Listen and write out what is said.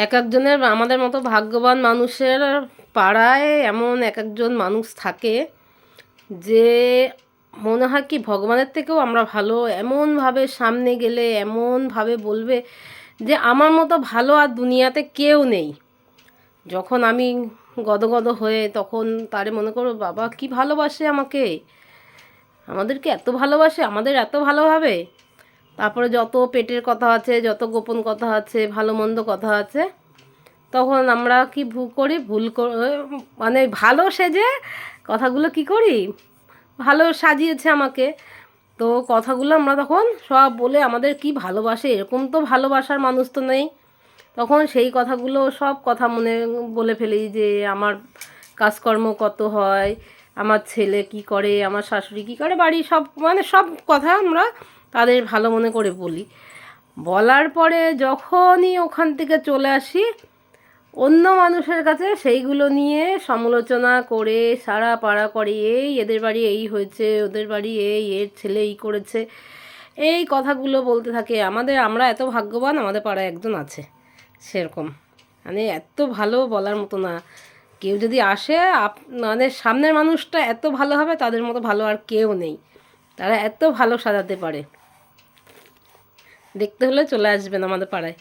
এক একজনের আমাদের মতো ভাগ্যবান মানুষের পাড়ায় এমন এক একজন মানুষ থাকে যে মনে হয় কি ভগবানের থেকেও আমরা ভালো। এমনভাবে সামনে গেলে এমনভাবে বলবে যে আমার মতো ভালো আর দুনিয়াতে কেউ নেই। যখন আমি গদগদ হয়ে তখন তারে মনে করো বাবা কি ভালোবাসে আমাকে, আমাদেরকে এত ভালোবাসে, আমাদের এত ভালোভাবে। তারপরে যত পেটের কথা আছে, যত গোপন কথা আছে, ভালো মন্দ কথা আছে, তখন আমরা কি ভুল করে মানে ভালো সেজে কথাগুলো কি করি, ভালো সাজিয়েছে আমাকে, তো কথাগুলো আমরা তখন সব বলে আমাদের কি ভালোবাসে, এরকম তো ভালোবাসার মানুষ তো নেই। তখন সেই কথাগুলো সব কথা মনে বলে ফেলি যে আমার কাজকর্ম কত হয়, আমার ছেলে কি করে, আমার শাশুড়ি কী করে, বাড়ি সব মানে সব কথা আমরা তাদের ভালো মনে করে বলি। বলার পরে যখনই ওখান থেকে চলে আসি অন্য মানুষের কাছে সেইগুলো নিয়ে সমালোচনা করে সারা পাড়া করে, এই এদের বাড়ি এই হয়েছে, ওদের বাড়ি এই, এর ছেলে এই করেছে, এই কথাগুলো বলতে থাকে। আমরা এত ভাগ্যবান, আমাদের পাড়ায় একজন আছে সেরকম, মানে এত ভালো বলার মতো না। কেউ যদি আসে মানে সামনের মানুষটা এত ভালো হবে, তাদের মতো ভালো আর কেউ নেই। তারা এত ভালো সাজাতে পারে, দেখতে হলে চলে আসবেন আমাদের পাড়ায়।